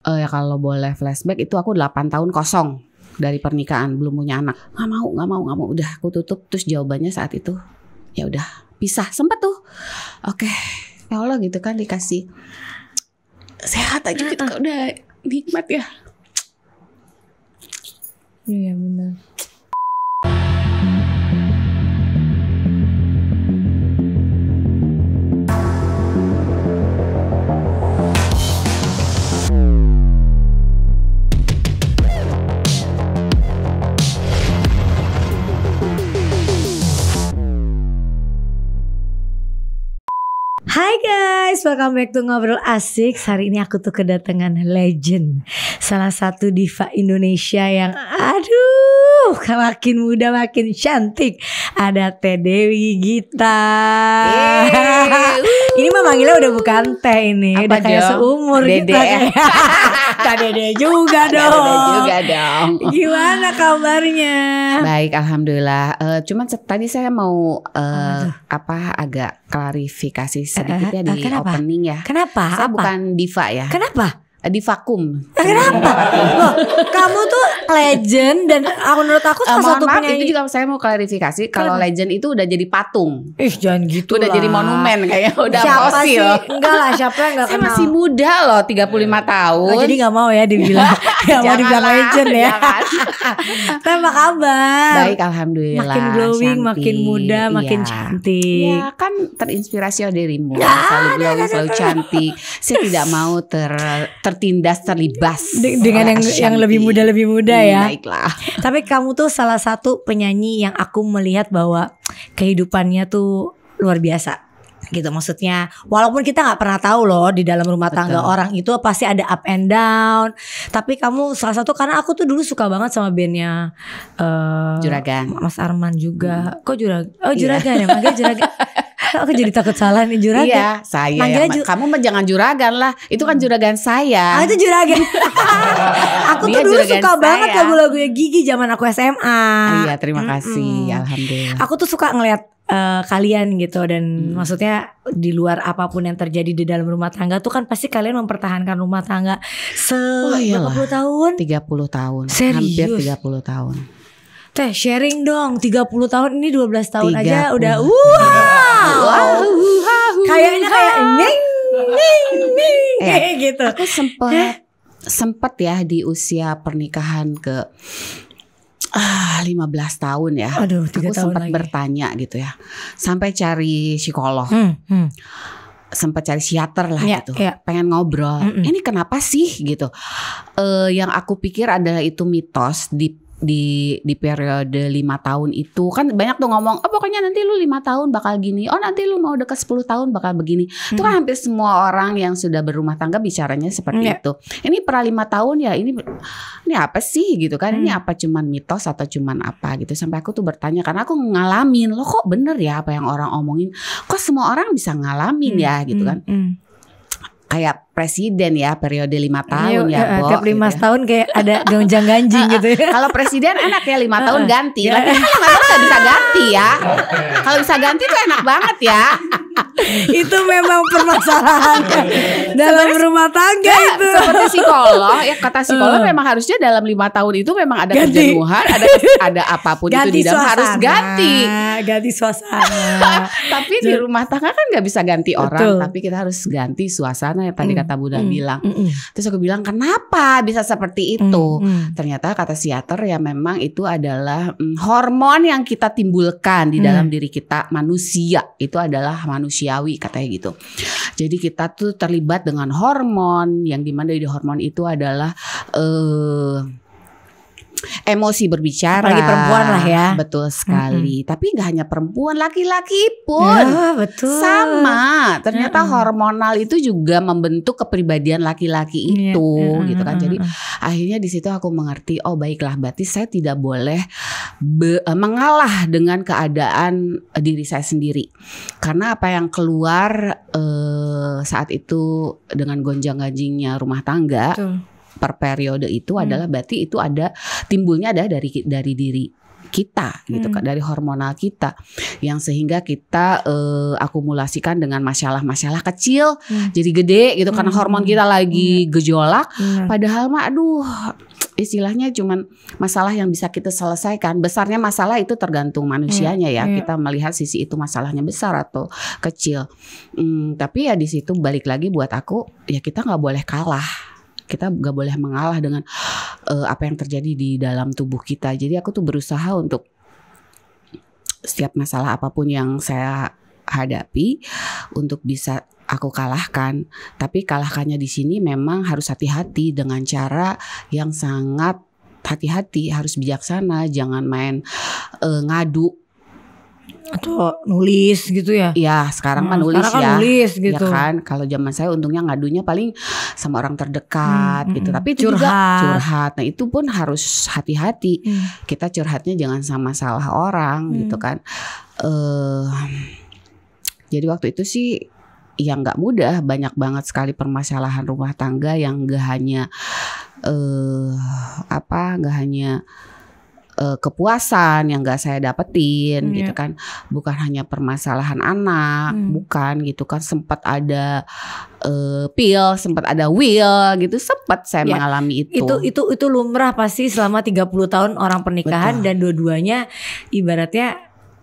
Ya kalau boleh flashback itu aku 8 tahun kosong dari pernikahan, belum punya anak. Nggak mau, udah aku tutup. Terus jawabannya saat itu ya udah pisah, sempet tuh. Oke, ya Allah gitu kan, dikasih sehat aja gitu kan udah nikmat ya. Iya benar. Hai guys, welcome back to Ngobrol Asik. Hari ini aku tuh kedatangan legend, salah satu diva Indonesia yang makin muda makin cantik. Ada Teh Dewi Gita. Ini mah manggilnya udah bukan Teh ini, apa udah kayak dong? seumur Dede. gitu. Kak Dede juga dong. Gimana kabarnya? Baik, alhamdulillah. Cuman tadi saya mau agak klarifikasi sedikit ya di kenapa? opening ya. Kenapa? Saya bukan diva ya. Kenapa? Di vakum. Kenapa? Loh, kamu tuh legend dan menurut aku salah satu Mohon maaf, penyanyi. itu juga saya mau klarifikasi. Kalau legend itu udah jadi patung. Jangan gitu Udah lah. jadi monumen kayaknya, udah Siapa fosil. sih? Enggak lah, siapa yang enggak Saya kenal. masih muda loh, 35 tahun. Oh, jadi gak mau ya dibilang. Gak mau dibilang Janganlah, legend ya. jangan. Tapi apa kabar? Baik, alhamdulillah. Makin glowing, cantik. makin muda, makin Iya. cantik. Ya kan terinspirasi oleh dirimu. Selalu glowing, selalu cantik. Saya tidak mau tertindas, terlibat Dengan yang lebih muda ya. Baiklah. Tapi kamu tuh salah satu penyanyi yang aku melihat bahwa kehidupannya tuh luar biasa gitu. Maksudnya walaupun kita gak pernah tahu loh di dalam rumah tangga orang itu pasti ada up and down. Tapi kamu salah satu, karena aku tuh dulu suka banget sama bandnya Juragan. Mas Arman juga. Kok Juragan? Oh Juragan ya, manggil Juragan. Aku jadi takut salah nih, Juragan. Iya, saya. Kamu mah jangan Juragan lah. Itu kan Juragan saya. Itu Juragan. Aku tuh dulu suka banget lagu-lagunya Gigi zaman aku SMA. Iya, terima kasih. Alhamdulillah. Aku tuh suka ngeliat kalian gitu. Dan maksudnya di luar apapun yang terjadi di dalam rumah tangga tuh kan pasti kalian mempertahankan rumah tangga berapa puluh tahun? 30 tahun. Serius? Hampir 30 tahun. Teh sharing dong, 30 tahun ini 12 tahun 30. aja udah wow. Kayaknya kayak ning gitu. Aku sempat ya di usia pernikahan ke 15 tahun ya. Aduh, 3 aku tahun sempat lagi. bertanya gitu ya. Sampai cari psikolog. Sempat cari psikiater lah gitu. Pengen ngobrol. Ini kenapa sih gitu. Yang aku pikir adalah itu mitos di periode 5 tahun itu kan banyak tuh ngomong, oh pokoknya nanti lu 5 tahun bakal gini, oh nanti lu mau deket 10 tahun bakal begini. Itu kan hampir semua orang yang sudah berumah tangga bicaranya seperti itu. Ini per 5 tahun ya, ini apa sih gitu kan. Ini apa cuman mitos atau cuman apa gitu. Sampai aku tuh bertanya karena aku ngalamin, loh kok bener ya apa yang orang omongin, kok semua orang bisa ngalamin ya gitu kan. Kayak presiden ya periode 5 tahun ya Bo. Tiap 5 gitu tahun kayak ada gonjang-ganjing gitu ya. Kalau presiden enak ya 5 tahun ganti. Lagi 5 tahun gak bisa ganti ya. Kalau bisa ganti tuh enak banget ya. Itu memang permasalahan dalam rumah tangga itu. Seperti psikolog ya, kata psikolog memang harusnya dalam 5 tahun itu memang ada kejenuhan, ada apapun ganti itu di dalam harus ganti suasana. Tapi di rumah tangga kan gak bisa ganti orang. Tapi kita harus ganti suasana yang tadi kata Bunda bilang. Terus aku bilang kenapa bisa seperti itu? Ternyata kata psikiater ya memang itu adalah hormon yang kita timbulkan di dalam diri kita manusia. Itu adalah manusiawi katanya gitu. Jadi kita tuh terlibat dengan hormon yang dimana di hormon itu adalah emosi berbicara. Apalagi perempuan lah ya. Betul sekali. Tapi gak hanya perempuan, laki-laki pun betul. sama. Ternyata hormonal itu juga membentuk kepribadian laki-laki itu gitu kan. Jadi akhirnya di situ aku mengerti, oh baiklah berarti saya tidak boleh mengalah dengan keadaan diri saya sendiri. Karena apa yang keluar saat itu dengan gonjang-ganjingnya rumah tangga per periode itu adalah berarti itu ada timbulnya ada dari diri kita gitu kan, dari hormonal kita yang sehingga kita akumulasikan dengan masalah-masalah kecil jadi gede gitu karena hormon kita lagi gejolak. Padahal mah aduh, istilahnya cuman masalah yang bisa kita selesaikan. Besarnya masalah itu tergantung manusianya ya. Kita melihat sisi itu masalahnya besar atau kecil. Tapi ya di situ balik lagi buat aku, ya kita nggak boleh kalah. Kita gak boleh mengalah dengan apa yang terjadi di dalam tubuh kita. Jadi aku tuh berusaha untuk setiap masalah apapun yang saya hadapi untuk bisa aku kalahkan. Tapi kalahkannya di sini memang harus hati-hati dengan cara yang sangat hati-hati, harus bijaksana, jangan main ngadu atau nulis gitu ya. Iya, sekarang kan nulis sekarang kan nulis gitu. Ya kan, kalau zaman saya untungnya ngadunya paling sama orang terdekat gitu. Tapi itu juga curhat. Nah, itu pun harus hati-hati. Kita curhatnya jangan sama salah orang gitu kan. Jadi waktu itu sih ya nggak mudah, banyak banget sekali permasalahan rumah tangga yang nggak hanya nggak hanya kepuasan yang gak saya dapetin gitu kan, bukan hanya permasalahan anak, bukan gitu kan, sempat ada pil, sempat ada will gitu, sempat saya mengalami itu. Itu lumrah pasti selama 30 tahun orang pernikahan. Betul. Dan dua-duanya ibaratnya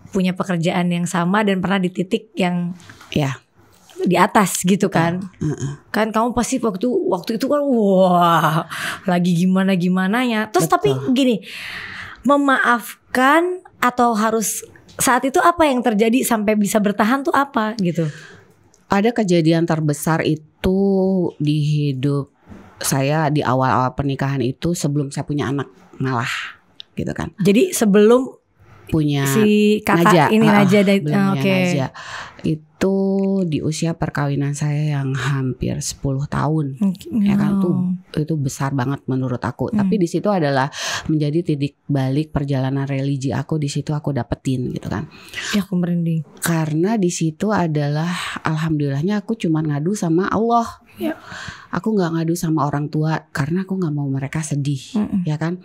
punya pekerjaan yang sama dan pernah di titik yang di atas gitu kan. Kan kamu pasti waktu itu kan wah lagi gimana-gimananya. Terus tapi gini, memaafkan atau harus saat itu apa yang terjadi sampai bisa bertahan tuh apa gitu? Ada kejadian terbesar itu di hidup saya di awal-awal pernikahan itu sebelum saya punya anak malah gitu kan. Jadi sebelum punya si kakak Naja Naja itu di usia perkawinan saya yang hampir 10 tahun. Ya kan itu besar banget menurut aku. Tapi di situ adalah menjadi titik balik perjalanan religi aku. Di situ aku dapetin gitu kan. Ya aku merinding. Karena di situ adalah alhamdulillahnya aku cuma ngadu sama Allah. Ya. Aku nggak ngadu sama orang tua karena aku nggak mau mereka sedih, ya kan?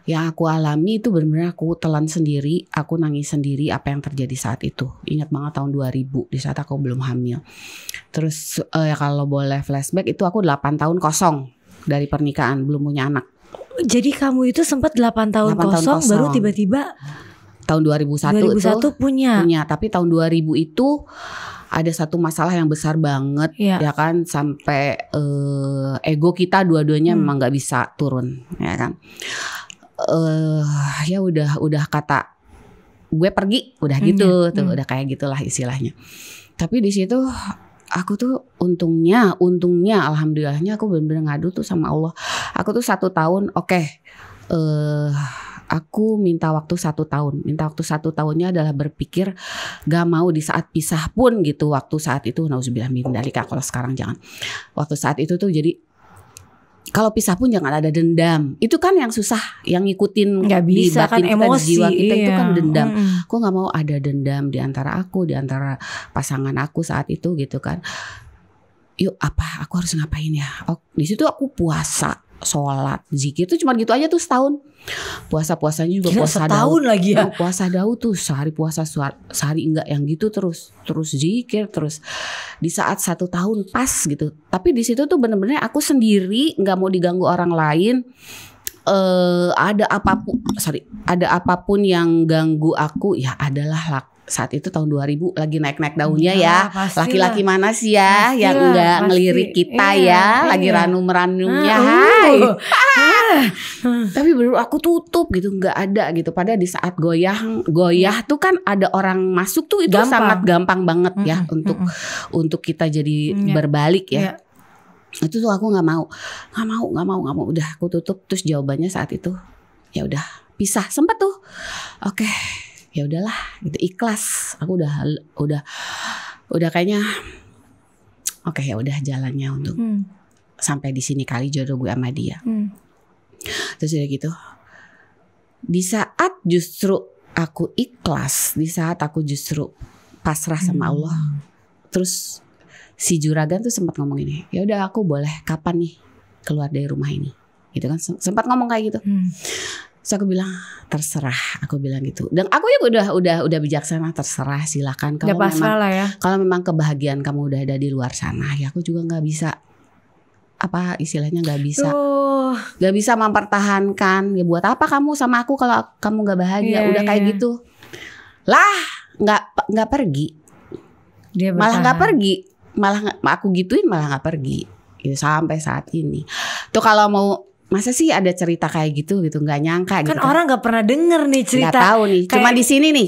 Yang aku alami itu benar-benar aku telan sendiri, aku nangis sendiri apa yang terjadi saat itu. Ingat banget tahun 2000 di saat aku belum hamil. Terus ya kalau boleh flashback itu aku 8 tahun kosong dari pernikahan, belum punya anak. Jadi kamu itu sempat 8 tahun kosong baru tiba-tiba tahun 2001 itu punya. Tapi tahun 2000 itu ada satu masalah yang besar banget ya kan, sampai ego kita dua-duanya memang nggak bisa turun ya kan. Ya udah kata gue pergi udah gitu tuh udah kayak gitulah istilahnya. Tapi di situ aku tuh untungnya alhamdulillahnya aku benar-benar ngadu tuh sama Allah. Aku tuh 1 tahun aku minta waktu 1 tahun. Minta waktu 1 tahunnya adalah berpikir gak mau di saat pisah pun gitu. Waktu saat itu nauzubillah min dzalika, kalau sekarang jangan. Waktu saat itu tuh jadi kalau pisah pun jangan ada dendam. Itu kan yang susah, yang ngikutin gak bisa, di batin kan kita, emosi, di jiwa kita itu kan dendam. Aku gak mau ada dendam di antara aku, di antara pasangan aku saat itu gitu kan. Yuk apa aku harus ngapain ya? Di situ aku puasa, sholat, zikir itu cuma gitu aja tuh setahun. Puasanya juga puasa Daud lagi ya. Puasa Daud tuh sehari puasa sehari enggak, yang gitu terus zikir terus di saat 1 tahun pas gitu. Tapi di situ tuh bener-bener aku sendiri, nggak mau diganggu orang lain. Ada apapun yang ganggu aku ya adalah saat itu tahun 2000 lagi naik-naik daunnya ya. Laki-laki mana sih ya yang enggak ngelirik kita lagi ranum-ranumnya. Tapi baru aku tutup gitu, nggak ada gitu. Padahal di saat goyah tuh kan ada orang masuk tuh itu sangat gampang banget ya untuk kita jadi berbalik ya. Itu tuh aku nggak mau. Udah aku tutup. Terus jawabannya saat itu ya udah pisah, sempet tuh. Oke. Ya udahlah gitu, ikhlas. Aku udah kayaknya oke, ya udah jalannya untuk sampai di sini kali jodoh gue sama dia. Terus udah gitu, di saat justru aku ikhlas, di saat aku justru pasrah sama Allah, terus si juragan tuh sempat ngomong ini, ya udah aku boleh kapan nih keluar dari rumah ini, gitu kan, sempat ngomong kayak gitu. Terus aku bilang terserah, aku bilang gitu. Dan aku juga udah bijaksana, terserah, silakan. Kalau memang ya. Kalau memang kebahagiaan kamu udah ada di luar sana, ya aku juga nggak bisa istilahnya nggak bisa mempertahankan. Ya buat apa kamu sama aku kalau kamu nggak bahagia? Udah kayak gitu lah, nggak pergi. Malah nggak pergi, malah aku gituin malah nggak pergi. Gitu, sampai saat ini. Tuh kalau mau, masa sih ada cerita kayak gitu nggak nyangka kan gitu. Orang nggak pernah denger nih cerita. Nggak tahu nih, cuma di sini nih,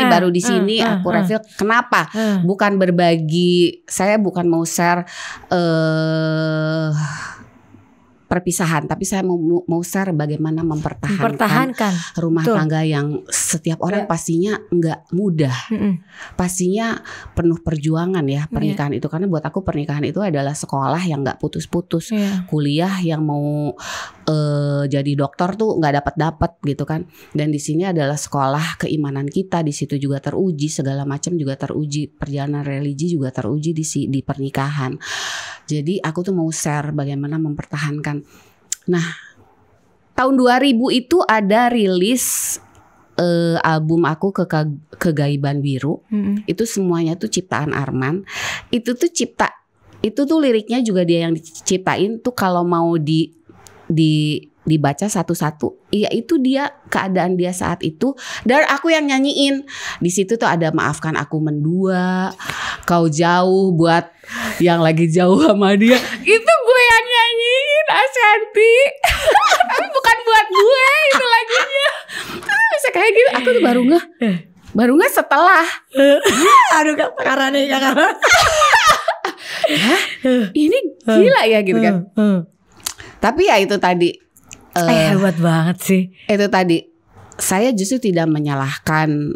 baru di sini aku reveal. Kenapa? Bukan berbagi, saya bukan mau share perpisahan, tapi saya mau share bagaimana mempertahankan rumah tangga yang setiap orang pastinya nggak mudah, pastinya penuh perjuangan ya pernikahan itu. Karena buat aku pernikahan itu adalah sekolah yang nggak putus-putus, kuliah yang mau jadi dokter tuh nggak dapat gitu kan. Dan di sini adalah sekolah keimanan kita, di situ juga teruji, segala macam juga teruji, perjalanan religi juga teruji di pernikahan. Jadi aku tuh mau share bagaimana mempertahankan. Nah, tahun 2000 itu ada rilis album aku Kegaiban Biru. Itu semuanya tuh ciptaan Arman. Itu tuh liriknya juga dia yang diciptain tuh. Kalau mau dibaca satu-satu, iya itu dia, keadaan dia saat itu, dan aku yang nyanyiin. Di situ tuh ada maafkan aku mendua, kau jauh, buat yang lagi jauh sama dia. Itu gue yang nyanyiin, Ashanti. Tapi bukan buat gue itu lagunya. Bisa kayak gitu. Aku tuh baru nggak setelah. Aduh kak, perkara nih kak. Ini gila ya gitu kan. Tapi ya itu tadi, hebat banget sih. Itu tadi, saya justru tidak menyalahkan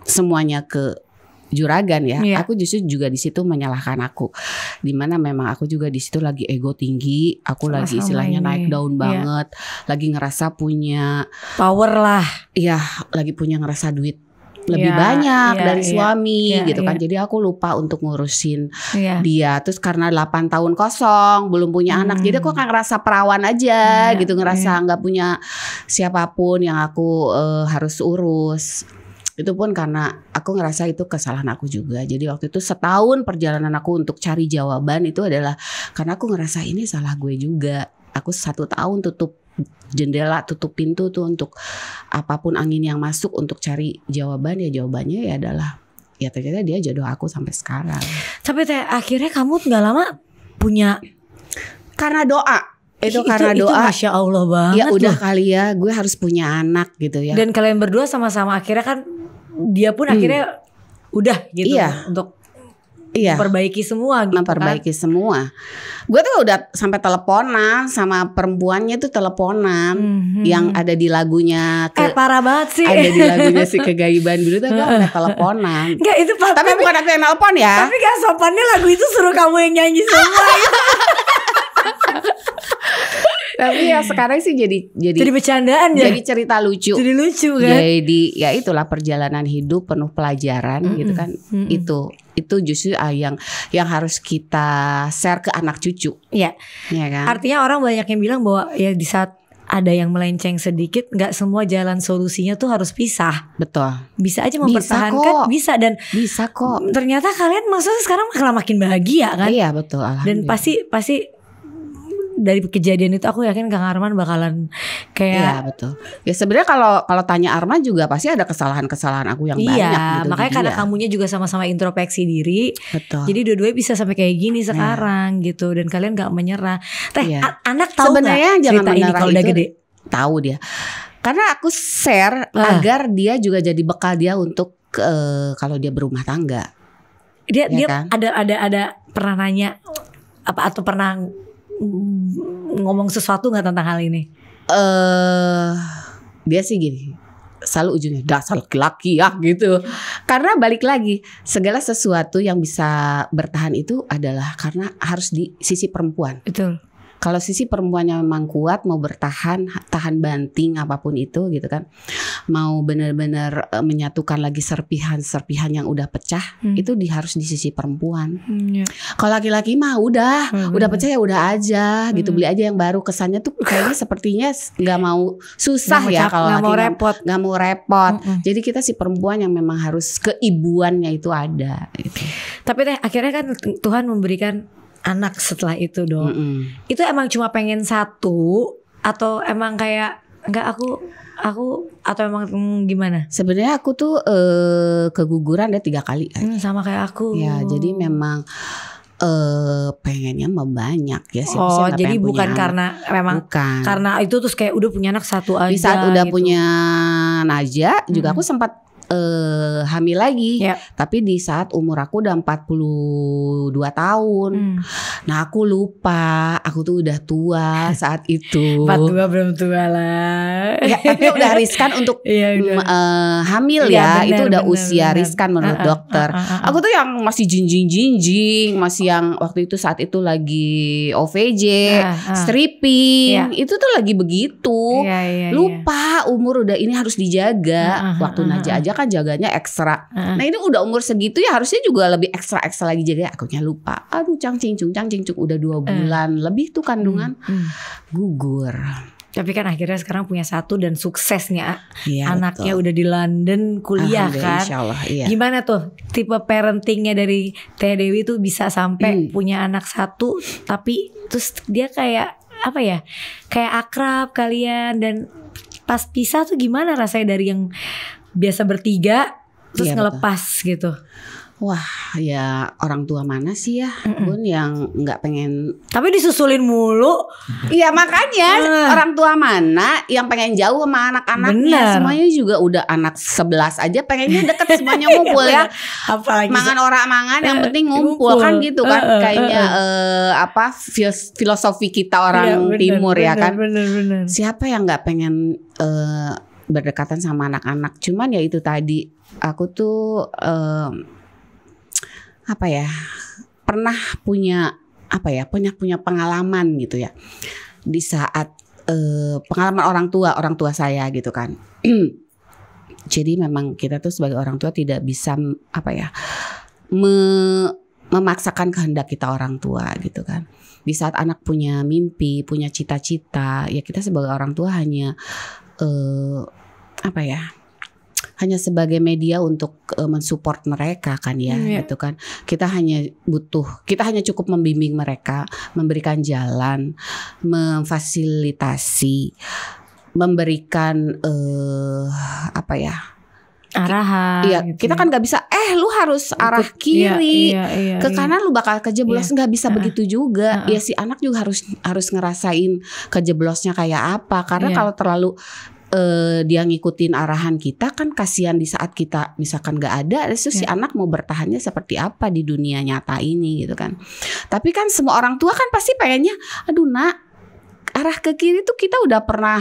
semuanya ke juragan ya. Aku justru juga di situ menyalahkan aku, dimana memang aku juga di situ lagi ego tinggi. Aku lagi istilahnya naik daun banget, lagi ngerasa punya power lah. Iya, lagi punya ngerasa duit lebih banyak dari suami gitu kan. Jadi aku lupa untuk ngurusin dia. Terus karena 8 tahun kosong, belum punya anak, jadi aku kan ngerasa perawan aja gitu, ngerasa nggak punya siapapun yang aku harus urus. Itu pun karena aku ngerasa itu kesalahan aku juga. Jadi waktu itu setahun perjalanan aku untuk cari jawaban itu adalah karena aku ngerasa ini salah gue juga. Aku 1 tahun tutup jendela, tutup pintu tuh untuk apapun angin yang masuk untuk cari jawaban. Ya jawabannya ya adalah ya ternyata dia jodoh aku sampai sekarang. Tapi akhirnya kamu nggak lama punya, karena doa. Karena doa. Itu Masya Allah banget. Ya udah kali ya, gue harus punya anak gitu ya. Dan kalian berdua sama-sama akhirnya kan, dia pun akhirnya udah gitu untuk memperbaiki semua gitu. Memperbaiki semua. Gue tuh udah sampai teleponan sama perempuannya tuh, teleponan yang ada di lagunya parah banget sih. Ada di lagunya si Kegaiban Biru tuh gue udah teleponan. Enggak, itu tapi bukan aku yang nelpon ya. Tapi gak sopannya lagu itu suruh kamu yang nyanyi semua. Tapi ya sekarang sih jadi bercandaan ya. Jadi cerita lucu. Jadi lucu kan. Jadi ya itulah perjalanan hidup penuh pelajaran gitu kan. Itu justru yang harus kita share ke anak cucu. Iya. Ya kan? Artinya orang banyak yang bilang bahwa ya di saat ada yang melenceng sedikit, nggak semua jalan solusinya tuh harus pisah. Betul. Bisa aja mempertahankan, bisa kok. Ternyata kalian maksudnya sekarang makin bahagia kan? Iya betul. Dan pasti dari kejadian itu aku yakin Kang Arman bakalan kayak. Iya betul. Ya sebenarnya kalau tanya Arman juga pasti ada kesalahan aku yang banyak. Iya, makanya karena kamunya juga sama-sama introspeksi diri. Betul. Jadi dua-duanya bisa sampai kayak gini sekarang gitu, dan kalian nggak menyerah. Anak tahu sebenarnya jangan cerita ini kalau udah gede? Tahu dia. Karena aku share agar dia juga jadi bekal dia untuk kalau dia berumah tangga. Dia kan? ada pernah nanya apa atau pernah ngomong sesuatu nggak tentang hal ini? Dia sih gini, selalu ujungnya dasar laki-laki ya gitu. Karena balik lagi, segala sesuatu yang bisa bertahan itu adalah karena harus di sisi perempuan. Betul. Kalau sisi perempuannya memang kuat, mau bertahan, tahan banting apapun itu gitu kan, mau benar-benar menyatukan lagi serpihan-serpihan yang udah pecah, itu harus di sisi perempuan. Kalau laki-laki mah udah pecah ya udah aja gitu, beli aja yang baru. Kesannya tuh kayaknya sepertinya nggak mau susah ya kalau laki nggak mau repot. Jadi kita si perempuan yang memang harus keibuannya itu ada. Gitu. Tapi teh akhirnya kan Tuhan memberikan anak setelah itu dong. Itu emang cuma pengen satu atau emang kayak enggak aku atau emang gimana? Sebenarnya aku tuh keguguran 3 kali. Sama kayak aku. Ya jadi memang pengennya mah banyak ya sih. Jadi bukan karena memang karena itu terus kayak udah punya anak satu aja. Di saat udah punya Najah juga aku sempat hamil lagi, tapi di saat umur aku udah 42 tahun. Nah aku lupa, aku tuh udah tua saat itu. 42 belum tua lah. Ya, tapi udah riskan untuk hamil ya, bener, itu udah usia riskan menurut dokter. Aku tuh yang masih jinjing, masih yang waktu itu saat itu lagi OVJ, stripping, itu tuh lagi begitu. Lupa umur udah ini harus dijaga. Waktu Najah aja kan jaganya ekstra. Nah ini udah umur segitu ya harusnya juga lebih ekstra lagi jaga. Akunya lupa. Aduh cangcingcung udah 2 bulan lebih tuh kandungan gugur. Tapi kan akhirnya sekarang punya satu dan suksesnya anaknya betul. Udah di London kuliah kan. Insyaallah, iya. Gimana tuh tipe parentingnya dari Teh Dewi tuh bisa sampai punya anak satu tapi terus dia kayak apa ya? Kayak akrab kalian dan pas pisah tuh gimana rasanya dari yang biasa bertiga terus ngelepas betul. Gitu. Wah ya orang tua mana sih ya Bun yang gak pengen. Tapi disusulin mulu. Iya makanya orang tua mana yang pengen jauh sama anak-anaknya. Semuanya juga udah anak 11 aja pengennya deket semuanya ngumpul ya. Apalagi mangan yang penting ngumpul kan gitu kan. Kayaknya filosofi kita orang timur ya kan. Bener. Siapa yang gak pengen berdekatan sama anak-anak. Cuman ya itu tadi aku tuh pernah punya pengalaman gitu ya di saat pengalaman orang tua saya gitu kan. Jadi memang kita tuh sebagai orang tua tidak bisa memaksakan kehendak kita orang tua gitu kan. Di saat anak punya mimpi, punya cita-cita, ya kita sebagai orang tua hanya hanya sebagai media untuk mensupport mereka kan ya gitu kan. Kita hanya cukup membimbing mereka, memberikan jalan, memfasilitasi, memberikan arahan. Iya, gitu. Kita kan nggak bisa. Lu harus arah kiri, ke kanan lu bakal kejeblos. Nggak bisa begitu juga. Ya si anak juga harus ngerasain kejeblosnya kayak apa. Karena kalau terlalu dia ngikutin arahan kita kan kasihan di saat kita misalkan gak ada, terus si anak mau bertahannya seperti apa di dunia nyata ini gitu kan. Tapi kan semua orang tua kan pasti pengennya, aduh nak, arah ke kiri tuh kita udah pernah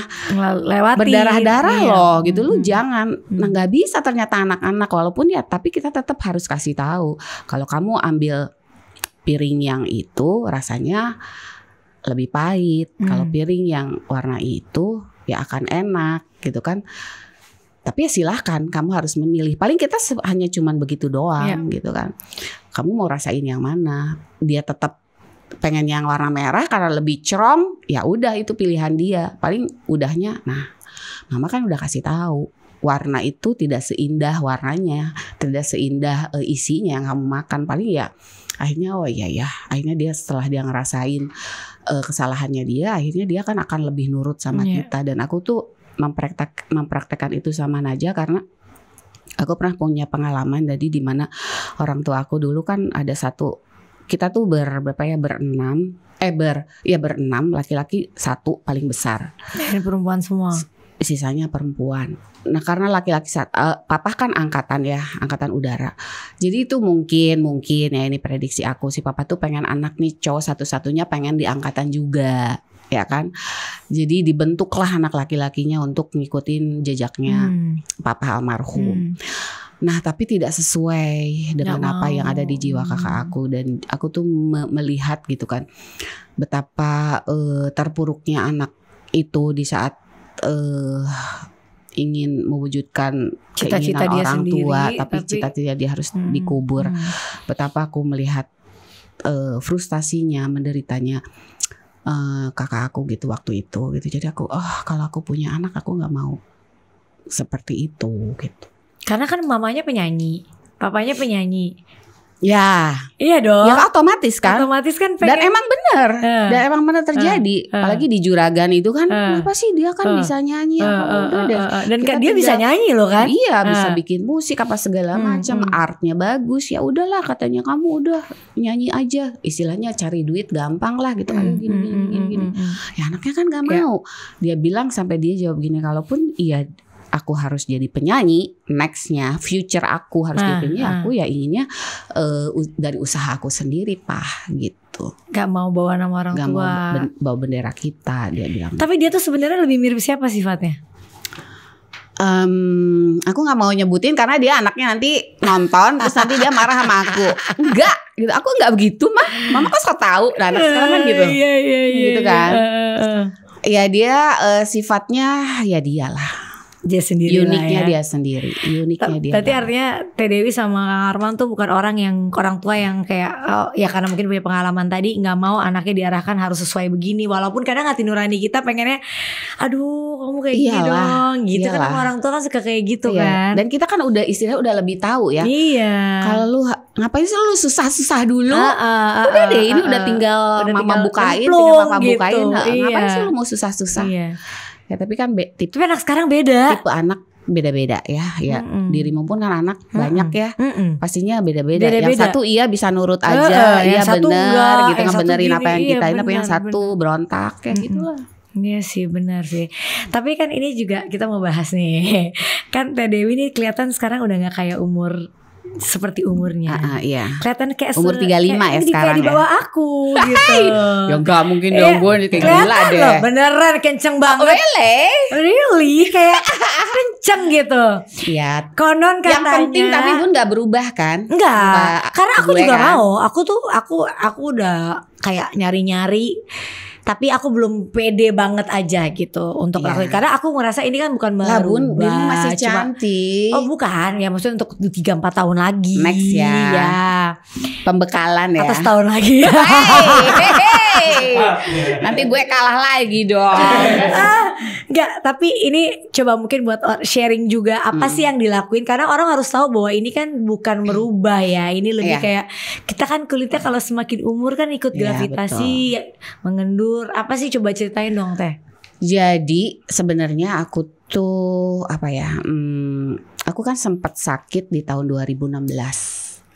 lewati berdarah-darah loh gitu, lu jangan. Nah gak bisa ternyata anak-anak, walaupun ya tapi kita tetap harus kasih tahu kalau kamu ambil piring yang itu rasanya lebih pahit, kalau piring yang warna itu ya akan enak gitu kan. Tapi ya silahkan, kamu harus memilih. Paling kita hanya cuman begitu doang gitu kan. Kamu mau rasain yang mana? Dia tetap pengen yang warna merah karena lebih cerong, ya udah itu pilihan dia. Paling udahnya, nah mama kan udah kasih tahu warna itu tidak seindah warnanya, tidak seindah isinya yang kamu makan. Paling ya akhirnya akhirnya dia setelah dia ngerasain kesalahannya dia, akhirnya dia kan akan lebih nurut sama kita. Dan aku tuh mempraktekkan itu sama Najah karena aku pernah punya pengalaman jadi di mana orang tua aku dulu kan ada satu, kita tuh berenam, laki-laki satu paling besar. Dan perempuan semua. Sisanya perempuan. Nah karena laki-laki papa kan angkatan udara. Jadi itu mungkin ya ini prediksi aku, si papa tuh pengen anak nih cowok satu-satunya pengen di angkatan juga, ya kan. Jadi dibentuklah anak laki-lakinya untuk ngikutin jejaknya papa almarhum. Nah tapi tidak sesuai dengan apa yang ada di jiwa kakak aku. Dan aku tuh melihat gitu kan betapa terpuruknya anak itu di saat ingin mewujudkan cita-cita keinginan dia orang sendiri, tua, tapi cita-cita dia harus dikubur. Betapa aku melihat frustasinya, menderitanya kakak aku gitu waktu itu gitu. Jadi aku kalau aku punya anak aku nggak mau seperti itu gitu. Karena kan mamanya penyanyi, papanya penyanyi. Ya, iya dong. Ya otomatis kan. Otomatis kan pengen. Dan emang bener, dan emang bener terjadi. Apalagi di Juragan itu kan, kenapa sih dia kan bisa nyanyi udah deh. Dan kan dia bisa nyanyi loh kan? Iya, bisa bikin musik apa segala macam, artnya bagus. Ya udahlah katanya kamu udah nyanyi aja. Istilahnya cari duit gampang lah gitu. Ayo gini. Ya anaknya kan gak mau. Dia bilang sampai dia jawab gini, kalaupun iya aku harus jadi penyanyi, nextnya future aku harus jadi penyanyi, aku ya inginnya dari usaha aku sendiri gitu. Gak mau bawa nama orang tua. Gak mau bawa bendera kita, dia bilang. Tapi dia tuh sebenarnya lebih mirip siapa sifatnya? Aku nggak mau nyebutin karena dia anaknya nanti nonton terus nanti dia marah sama aku. Enggak, gitu. Aku nggak begitu mah. Mama kok tahu. Nah, anak sekarang kan gitu. Iya. Gitu kan. Ya dia sifatnya ya dialah. Dia sendiri uniknya lah ya. Dia sendiri, uniknya dia. Berarti artinya Teh Dewi sama Kang Arman tuh bukan orang tua yang kayak ya karena mungkin punya pengalaman tadi nggak mau anaknya diarahkan harus sesuai begini, walaupun kadang hati nurani kita pengennya aduh kamu kayak gini dong gitu. Kan orang tua kan suka kayak gitu kan. Dan kita kan udah istilahnya udah lebih tahu ya. Iya. Kalau lu ngapain sih lu susah-susah dulu? Udah deh ini udah tinggal mama bukain, tinggal papa gitu. Bukain. Ngapain sih lu mau susah-susah? Iya. Ya tapi kan tapi anak sekarang beda. Tipe anak beda-beda ya. Dirimu pun kan anak banyak ya. Pastinya beda-beda. Yang satu bisa nurut aja, iya benar gitu, ngebenerin apa yang kita ini. Tapi yang satu berontak kayak gitulah. Iya sih, benar sih. Tapi kan ini juga kita mau bahas nih. Kan Teh Dewi nih kelihatan sekarang udah gak kayak umur seperti umurnya. Iya. Kelihatan kayak umur 35 ya sekarang kayak di bawah aku gitu. Ya enggak mungkin dong, gue kayak gila deh. Loh, beneran kenceng banget. Really? Kayak kenceng gitu. Iya. Konon katanya. Yang penting tapi Bun gak berubah kan? Enggak. Karena aku juga mau. Aku udah kayak nyari-nyari. Tapi aku belum pede banget aja gitu untuk lakuin. Karena aku ngerasa ini kan bukan merubah. Bun masih cantik. Oh bukan, ya maksudnya untuk 3-4 tahun lagi. Next ya. Pembekalan ya. Atau setahun lagi. Nanti gue kalah lagi dong. Enggak, tapi ini coba mungkin buat sharing juga apa sih yang dilakuin. Karena orang harus tahu bahwa ini kan bukan merubah ya. Ini lebih kayak kita kan kulitnya kalau semakin umur kan ikut gravitasi, mengendur. Apa sih, coba ceritain dong Teh. Jadi sebenarnya aku tuh aku kan sempat sakit di tahun 2016.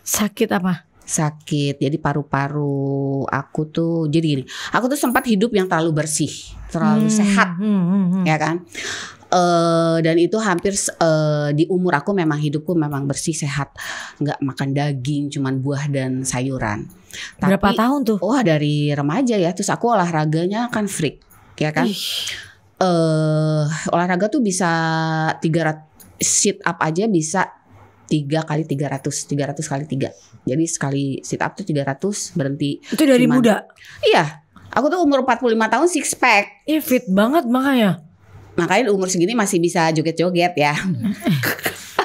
Sakit apa? Sakit, jadi paru-paru aku tuh jadi gini. Aku tuh sempat hidup yang terlalu bersih, terlalu sehat, ya kan. Dan itu hampir di umur aku memang hidupku memang bersih sehat, nggak makan daging, cuman buah dan sayuran. Berapa tahun tuh? Wah dari remaja ya. Terus aku olahraganya kan freak, ya kan. Olahraga tuh bisa 300 sit up aja bisa 3 kali 300 kali 3. Jadi sekali sit up tuh 300 berhenti. Itu dari muda? Iya. Aku tuh umur 45 tahun six pack. Fit banget makanya. Makanya umur segini masih bisa joget-joget ya.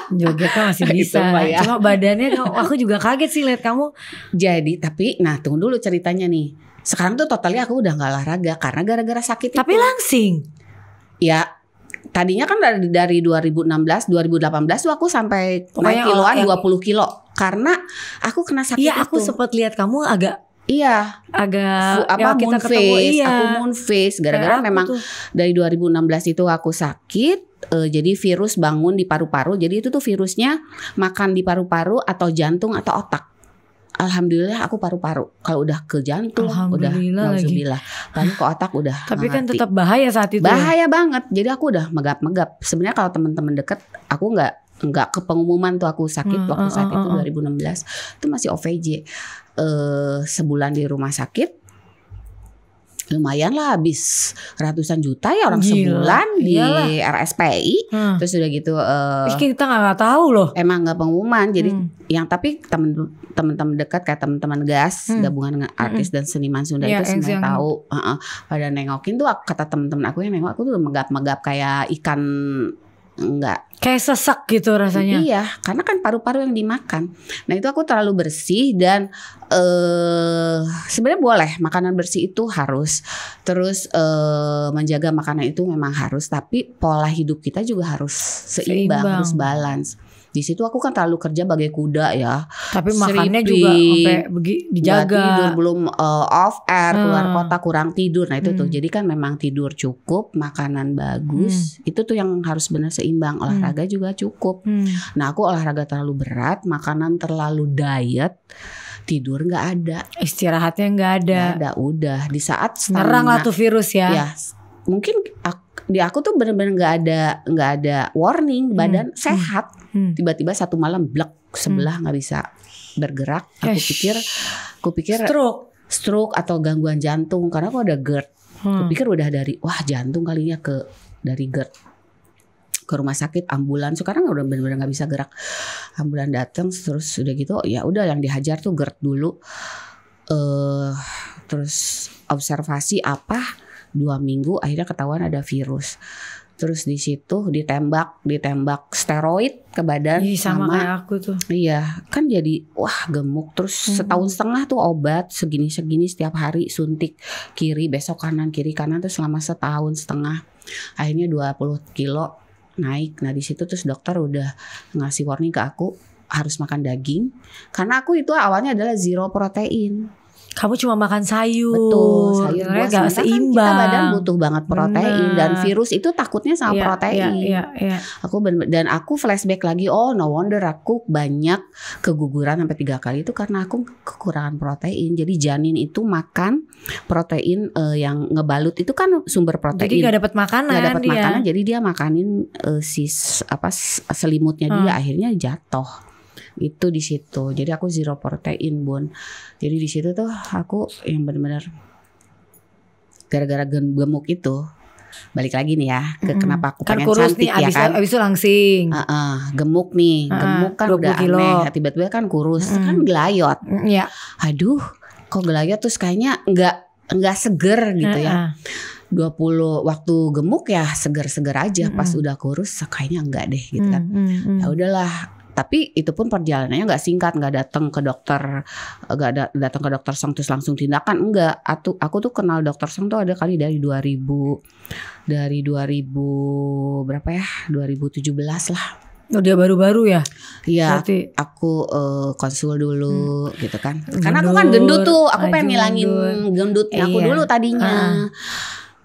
Jogetnya masih bisa. Ya. Cuma badannya aku juga kaget sih lihat kamu. Jadi tapi tunggu dulu ceritanya nih. Sekarang tuh totalnya aku udah gak olahraga karena gara-gara sakit. Tapi langsing. Ya tadinya kan dari 2016 2018 tuh aku sampai naik kiloan 20 kilo. Karena aku kena sakit. Iya aku sempat lihat kamu agak moon face. Aku moon face gara-gara memang dari 2016 itu aku sakit. Jadi virus bangun di paru-paru. Jadi itu tuh virusnya makan di paru-paru atau jantung atau otak. Alhamdulillah aku paru-paru. Kalau udah ke jantung udah alhamdulillah. Lalu ke otak udah. Tapi kan tetap bahaya saat itu. Bahaya banget. Jadi aku udah megap-megap. Sebenarnya kalau teman-teman deket aku nggak ke pengumuman tuh aku sakit waktu saat itu 2016 itu masih OVJ. Sebulan di rumah sakit. lumayan lah, habis ratusan juta ya orang sebulan di RSPI. Terus udah gitu kita nggak tahu loh, emang nggak pengumuman. Jadi yang tapi teman-teman dekat kayak teman-teman GAS, gabungan dengan artis dan seniman Sunda itu semua tahu. Pada nengokin tuh, kata teman-teman aku yang nengok aku tuh megap-megap kayak ikan, enggak kayak sesak gitu rasanya. Iya, karena kan paru-paru yang dimakan. Nah itu aku terlalu bersih dan sebenarnya boleh makanan bersih itu harus. Terus menjaga makanan itu memang harus, tapi pola hidup kita juga harus seimbang. Harus balance. Di situ aku kan terlalu kerja bagai kuda ya. Tapi makannya juga sampai dijaga. Tidur, belum off air, keluar kota kurang tidur. Nah itu tuh. Jadi kan memang tidur cukup, makanan bagus. Itu tuh yang harus benar seimbang. Olahraga juga cukup. Nah aku olahraga terlalu berat, makanan terlalu diet, tidur nggak ada, istirahatnya nggak ada. Nggak ada, udah di saat nyerang lah tuh virus ya. Ya mungkin di aku tuh benar-benar nggak ada warning, badan sehat. Tiba-tiba satu malam blek sebelah nggak bisa bergerak. Aku pikir stroke atau gangguan jantung karena aku ada GERD. Aku pikir udah dari jantung kalinya dari GERD. Ke rumah sakit, ambulan. Sekarang udah benar-benar nggak bisa gerak. Ambulan datang, terus udah gitu ya udah yang dihajar tuh GERD dulu. Terus observasi 2 minggu akhirnya ketahuan ada virus. Terus di situ ditembak steroid ke badan. Sama kayak aku tuh. Iya, kan jadi gemuk. Terus setahun setengah tuh obat segini setiap hari, suntik kiri besok kanan kiri kanan tuh selama setahun setengah. Akhirnya 20 kilo naik. Nah di situ terus dokter udah ngasih warning ke aku harus makan daging karena aku itu awalnya adalah zero protein. Kamu cuma makan sayur. Betul, sayur buah. Gak seimbang. Kan kita badan butuh banget protein. Dan virus itu takutnya sama protein. Dan aku flashback lagi, no wonder aku banyak keguguran sampai 3 kali itu karena aku kekurangan protein. Jadi janin itu makan protein yang ngebalut itu kan sumber protein. Jadi gak dapat makanan. Jadi dia makanin selimutnya dia, akhirnya jatuh. Itu di situ. Jadi aku zero protein, Bun. Jadi di situ tuh aku yang benar-benar gara-gara gemuk itu. Balik lagi nih ya ke kenapa aku pengen kurus cantik nih, kan. Abis itu langsing. Gemuk nih. Gemuk kan udah kilo. Aneh. Tiba-tiba kan kurus. Kan gelayot. Aduh, kok gelayot terus kayaknya enggak seger gitu ya. 20 waktu gemuk ya seger-seger aja. Pas udah kurus kayaknya enggak deh gitu kan. Ya udahlah. Tapi itu pun perjalanannya nggak singkat, nggak datang ke dokter, datang ke dokter Song terus langsung tindakan, enggak. Aku tuh kenal dokter Song tuh ada kali dari 2000 berapa ya, 2017 lah. Dia baru-baru ya? Iya, aku konsul dulu gitu kan. Karena aku kan gendut tuh, aku pengen ngilangin gendutnya aku dulu tadinya.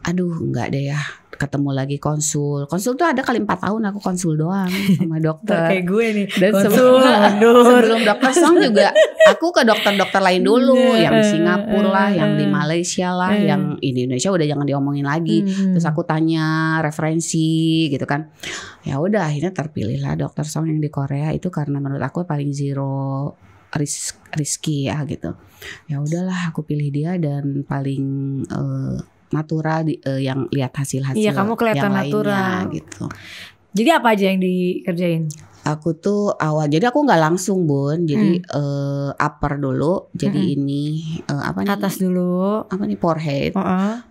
Aduh enggak deh ya. Ketemu lagi konsul tuh ada kali 4 tahun aku konsul doang sama dokter. Kayak gue nih. Dan sebelum dokter Song juga aku ke dokter-dokter lain dulu, yang di Singapura lah, yang di Malaysia lah, yang di Indonesia udah jangan diomongin lagi. Terus aku tanya referensi gitu kan. Ya udah akhirnya terpilih lah dokter Song yang di Korea itu karena menurut aku paling zero risky ya gitu. Ya udahlah aku pilih dia dan paling natural yang lihat hasil-hasil. Iya, kamu kelihatan natural gitu. Jadi apa aja yang dikerjain? Aku tuh jadi aku nggak langsung, Bun. Jadi upper dulu. Jadi ini apa nih? Atas dulu. Apa nih, forehead?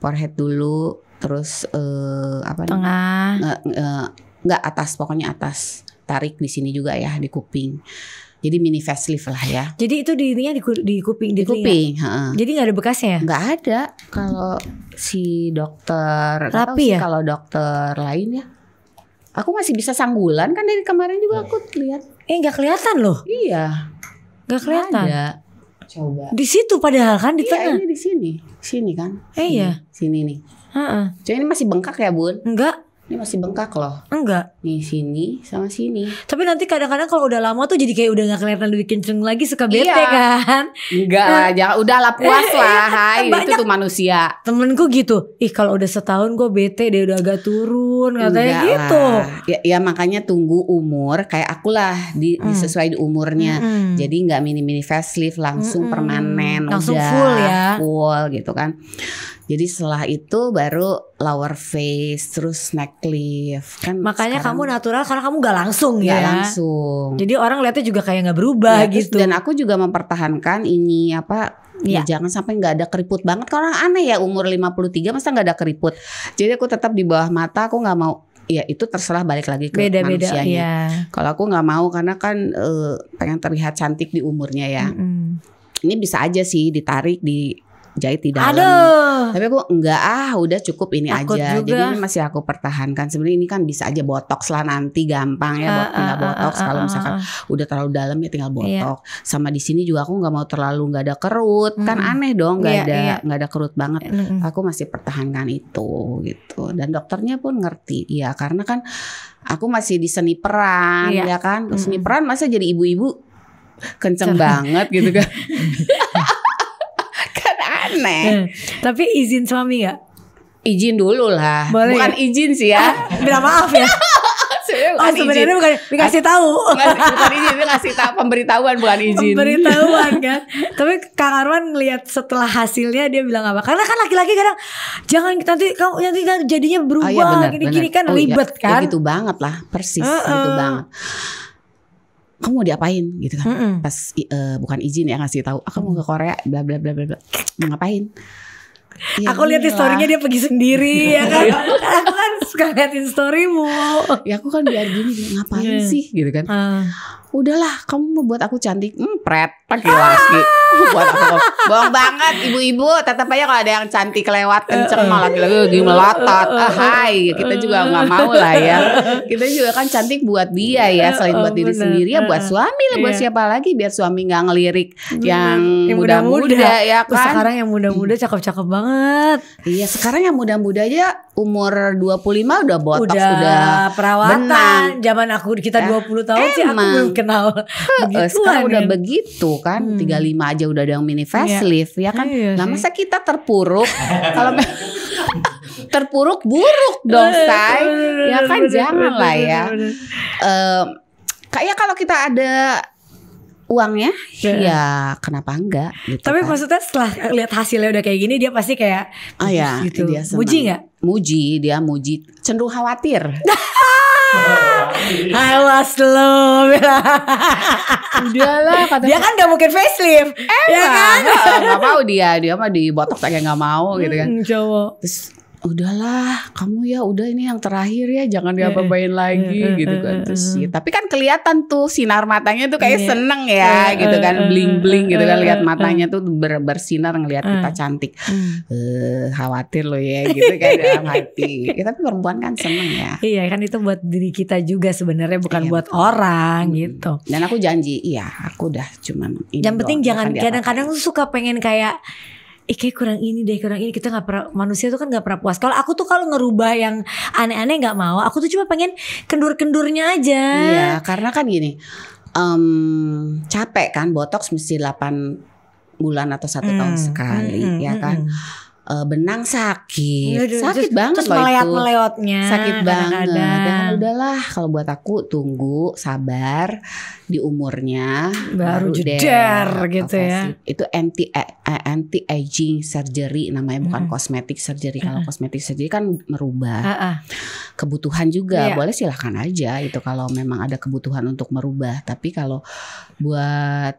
Forehead dulu. Terus apa nih? Tengah. Nggak atas, pokoknya atas. Tarik di sini juga ya, di kuping. Jadi mini facelift lah ya. Jadi itu dirinya di kuping, di kuping. Jadi nggak ada bekasnya ya? Nggak ada. Kalau si dokter rapi ya. Kalau dokter lain ya, aku masih bisa sanggulan kan dari kemarin juga aku lihat. Nggak kelihatan loh. Iya. Nggak kelihatan. Ada. Coba. Di situ padahal kan di tengah. Ini di sini kan. Iya. Sini nih. Cuma ini masih bengkak ya, Bun? Enggak. Ini masih bengkak loh. Enggak. Nih sini sama sini. Tapi nanti kadang-kadang kalau udah lama tuh jadi kayak udah gak kelihatan lebih kenceng lagi, suka bete kan. Enggak lah, jangan, udahlah puas lah. Hai, itu tuh manusia. Temenku gitu. Kalau udah setahun gue bete deh, udah agak turun katanya gitu. Ya makanya tunggu umur kayak aku lah disesuai di umurnya. Jadi gak mini facelift langsung permanen. Langsung udah, full ya. Full gitu kan. Jadi setelah itu baru lower face, terus neck lift kan. Makanya kamu natural karena kamu gak langsung ya. Gak langsung. Jadi orang lihatnya juga kayak gak berubah ya, gitu. Dan aku juga mempertahankan ini ya jangan sampai gak ada keriput banget. Kalau orang aneh ya umur 53 masa gak ada keriput. Jadi aku tetap di bawah mata, aku gak mau. Ya itu terserah balik lagi ke manusianya. Ya. Kalau aku gak mau karena kan pengen terlihat cantik di umurnya ya. Ini bisa aja sih ditarik, dijahit di dalam. Tapi aku enggak udah cukup ini takut aja juga. Jadi ini masih aku pertahankan. Sebenarnya ini kan bisa aja botox lah nanti gampang ya, tinggal botox. Kalau misalkan udah terlalu dalam ya tinggal botox. Sama di sini juga aku nggak mau terlalu nggak ada kerut. Kan aneh dong nggak ada kerut banget. Aku masih pertahankan itu gitu. Dan dokternya pun ngerti. Ya karena kan aku masih di seni peran ya kan. Seni peran masa jadi ibu-ibu kenceng banget gitu kan. Aneh. Tapi izin suami gak? Izin dulu lah. Boleh bukan ya? Izin sih ya. Minta maaf ya. Sebenarnya bukan dikasih tahu. Bukan izin, dia ngasih tahu, pemberitahuan bukan izin. Pemberitahuan kan. Tapi Kang Arman ngelihat setelah hasilnya dia bilang apa? Karena kan laki-laki kadang jangan nanti kamu nanti jadinya berubah gini-gini kan ribet kan. Ya gitu banget lah, persis gitu banget. Kamu mau diapain gitu kan? Pas bukan izin ya ngasih tahu. Aku mau ke Korea, bla bla bla bla bla. Mau ngapain? Ya, aku lihat story-nya dia pergi sendiri ya kan. Aku kan suka liatin storymu. Ya aku kan biar gini ngapain sih gitu kan. Udahlah kamu mau buat aku cantik. Pret laki-laki. Buat aku bohong banget ibu-ibu. Tetap aja kalau ada yang cantik lewat kenceng malah lagi melotot. Hai kita juga gak mau lah ya. Kita juga kan cantik buat dia ya. Selain buat diri sendiri ya buat suami lah. Buat siapa lagi biar suami gak ngelirik yang muda-muda ya kan. Sekarang yang muda-muda cakep-cakep banget. Iya sekarang yang muda-muda aja umur 25 udah botox, udah perawatan. Zaman kita 20 tahun sih aku belum kenal sekarang udah begitu kan. 35 aja udah ada yang mini facelift ya kan. Nah masa kita terpuruk. Kalau terpuruk buruk dong say. Ya kan jangan lah ya. Kayak kalau kita ada uangnya ya kenapa enggak gitu. Tapi kan. maksudnya setelah lihat hasilnya udah kayak gini dia pasti kayak gitu. Dia muji gak? Dia muji, cenderung khawatir. Awas lo. Udahlah kata dia kan gak mungkin facelift. Ya kan? Gak mau dia mah di botox aja gak mau gitu kan. Cowok. Terus udahlah kamu ya udah ini yang terakhir ya jangan diapa-apain lagi gitu kan. Terus ya, tapi kan kelihatan tuh sinar matanya tuh kayak seneng ya gitu kan, bling-bling gitu kan, lihat matanya tuh bersinar ngelihat kita cantik. Khawatir lo ya gitu kan dalam hati ya, tapi perempuan kan seneng ya. Iya kan itu buat diri kita juga sebenarnya bukan buat orang gitu. Dan aku janji aku udah cuman ini yang penting jangan kadang-kadang tuh suka pengen kayak kayak kurang ini kita nggak pernah, manusia tuh kan nggak pernah puas. Kalau aku tuh kalau ngerubah yang aneh-aneh nggak mau, aku tuh cuma pengen kendur-kendurnya aja. Iya karena kan gini capek kan, botox mesti 8 bulan atau 1 tahun sekali ya kan. Benang sakit banget terus loh itu melewatnya sakit banget. Dan udahlah kalau buat aku tunggu sabar di umurnya baru jeder gitu ya. Itu anti aging surgery namanya, bukan cosmetic surgery. Kalau cosmetic surgery kan merubah kebutuhan juga. Boleh silahkan aja itu kalau memang ada kebutuhan untuk merubah. Tapi kalau buat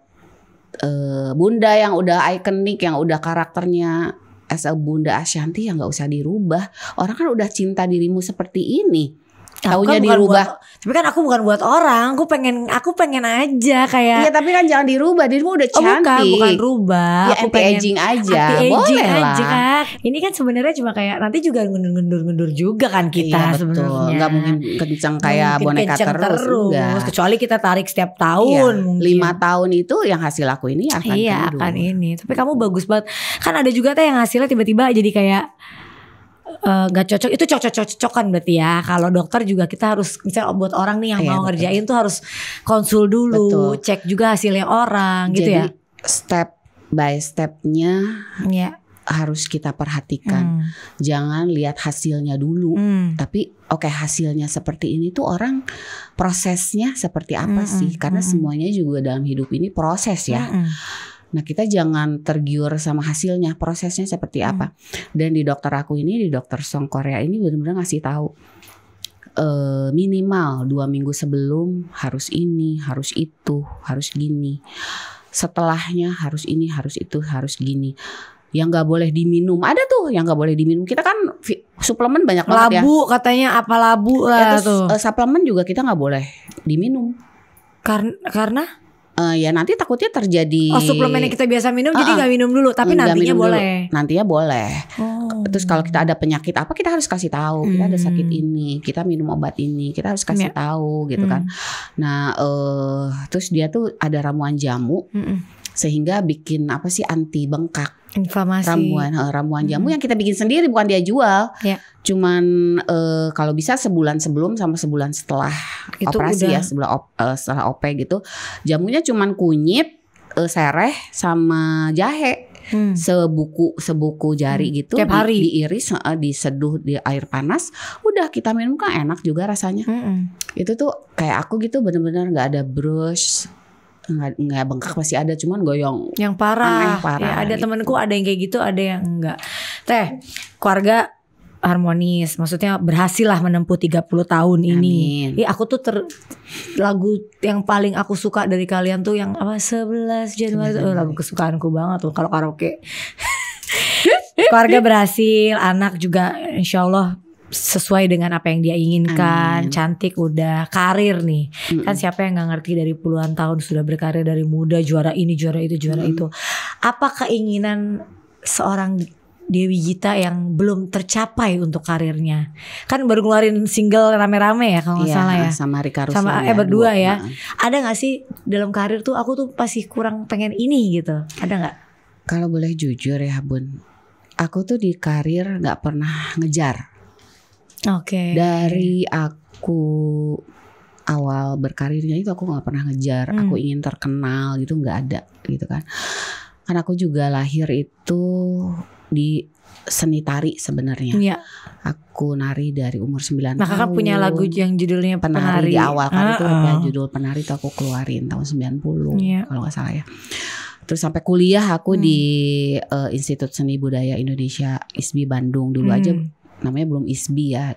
bunda yang udah ikonik, yang udah karakternya as a Bunda Ashanty ya nggak usah dirubah. Orang kan udah cinta dirimu seperti ini. Taunya dirubah. Tapi kan aku bukan buat orang. Aku pengen aja kayak. Iya tapi kan jangan dirubah. Dirimu udah cantik. Bukan rubah. Ya anti-aging aja. Anti-aging boleh aja lah. kan. Ini kan sebenarnya cuma kayak nanti juga ngendur-ngendur juga kan kita sebenarnya. Nggak mungkin kenceng kayak boneka terus. Kecuali kita tarik setiap tahun. 5 tahun itu yang hasil aku ini akan akan ini. Tapi kamu bagus banget. Kan ada juga tuh yang hasilnya tiba-tiba jadi kayak gak cocok. Itu cocok-cocokan berarti ya. Kalau dokter juga kita harus, misalnya buat orang nih yang mau ngerjain tuh harus konsul dulu, cek juga hasilnya orang. Jadi, gitu ya. Step by stepnya harus kita perhatikan. Jangan lihat hasilnya dulu. Tapi hasilnya seperti ini tuh orang prosesnya seperti apa sih. Karena semuanya juga dalam hidup ini proses ya. Nah kita jangan tergiur sama hasilnya, prosesnya seperti apa. Dan di dokter aku ini, di dokter Song Korea ini benar-benar ngasih tahu minimal 2 minggu sebelum harus ini, harus itu, harus gini. Setelahnya harus ini, harus itu, harus gini. Yang nggak boleh diminum, ada tuh yang nggak boleh diminum. Kita kan suplemen banyak banget ya. Labu katanya apa labu lah tuh. Suplemen juga kita nggak boleh diminum. Karena? Ya nanti takutnya terjadi. Suplemen yang kita biasa minum jadi nggak minum dulu, tapi nantinya boleh. Nantinya boleh. Terus kalau kita ada penyakit apa kita harus kasih tahu. Kita ada sakit ini, kita minum obat ini, kita harus kasih tahu gitu kan. Nah, terus dia tuh ada ramuan jamu sehingga bikin apa sih anti bengkak. Inflamasi. Ramuan jamu yang kita bikin sendiri, bukan dia jual. Cuman kalau bisa sebulan sebelum sama sebulan setelah itu operasi udah. Ya setelah OP gitu. Jamunya cuman kunyit, sereh sama jahe. Sebuku jari gitu. Tiap hari diiris, diseduh di air panas. Udah kita minum kan enak juga rasanya. Itu tuh kayak aku gitu bener-bener gak ada brush, nggak bengkak, masih ada, cuman goyong yang parah. Ya, ada gitu. Temenku ada yang kayak gitu, ada yang enggak. Teh, keluarga harmonis, maksudnya berhasil lah menempuh 30 tahun ini. Aku tuh lagu yang paling aku suka dari kalian tuh yang apa 11 Januari itu lagu kesukaanku banget tuh kalau karaoke. Keluarga berhasil, anak juga insya Allah sesuai dengan apa yang dia inginkan. Cantik udah, karir nih. Kan siapa yang gak ngerti dari puluhan tahun sudah berkarir dari muda, juara ini, juara itu, juara itu. Apa keinginan seorang Dewi Gita yang belum tercapai untuk karirnya? Kan baru ngeluarin single rame-rame ya kalau gak salah ya. Sama Rika Ruslan sama berdua ya. Ada gak sih dalam karir tuh aku tuh pasti kurang pengen ini gitu? Ada gak? Kalau boleh jujur ya Bun, aku tuh di karir gak pernah ngejar. Dari aku awal berkarirnya itu aku nggak pernah ngejar. Aku ingin terkenal gitu, nggak ada gitu kan. Karena aku juga lahir itu di seni tari sebenarnya. Aku nari dari umur 9 tahun. Kakak punya lagu yang judulnya Penari. Di awal kan itu ya, judul Penari itu aku keluarin tahun 90 kalau nggak salah ya. Terus sampai kuliah aku di Institut Seni Budaya Indonesia ISBI Bandung dulu aja. Namanya belum ISBI ya,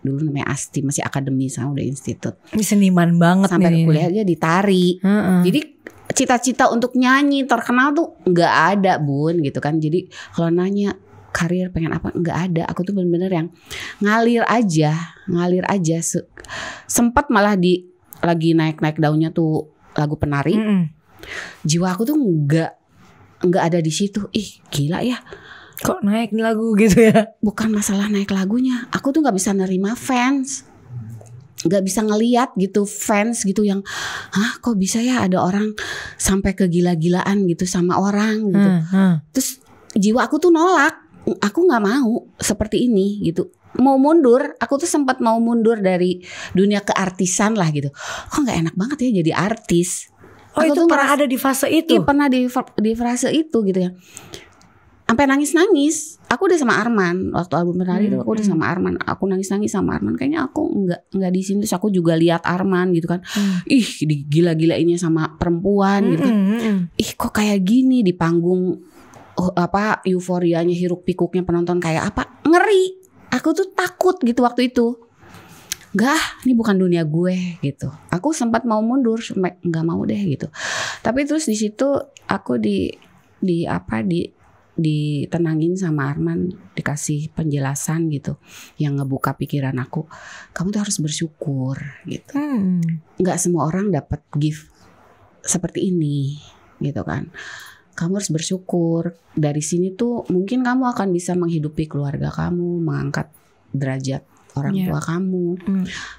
dulu namanya ASTI, masih akademi, sekarang udah institut. Ini seniman banget sampai nih. Kuliah aja di tari. Jadi cita-cita untuk nyanyi terkenal tuh nggak ada Bun gitu kan. Jadi kalau nanya karir pengen apa, nggak ada. Aku tuh bener-bener yang ngalir aja. Sempat malah lagi naik daunnya tuh lagu Penari. Jiwa aku tuh nggak ada di situ. Ih gila ya. Kok naik nih lagu gitu ya? Bukan masalah naik lagunya. Aku tuh gak bisa nerima fans, gak bisa ngeliat gitu fans gitu yang kok bisa ya ada orang sampai ke gila-gilaan gitu sama orang gitu. Terus jiwa aku tuh nolak. Aku gak mau seperti ini gitu. Mau mundur. Aku tuh sempat mau mundur dari dunia keartisan lah gitu. Kok gak enak banget ya jadi artis. Aku itu tuh pernah ada di fase itu? Iya pernah di fase itu gitu ya. Sampai nangis-nangis. Aku udah sama Arman waktu album Penari itu, aku udah sama Arman. Aku nangis-nangis sama Arman. Kayaknya aku enggak di sini. Terus aku juga lihat Arman gitu kan. Ih, digila-gilainnya sama perempuan gitu kan. Ih, kok kayak gini di panggung euforianya hiruk pikuknya penonton kayak apa? Ngeri. Aku tuh takut gitu waktu itu. Ini bukan dunia gue gitu. Aku sempat mau mundur, enggak mau deh gitu. Tapi terus di situ aku ditenangin sama Arman, dikasih penjelasan gitu yang ngebuka pikiran aku. Kamu tuh harus bersyukur gitu. Nggak semua orang dapat gift seperti ini gitu kan. Kamu harus bersyukur. Dari sini tuh mungkin kamu akan bisa menghidupi keluarga kamu, mengangkat derajat orang tua kamu.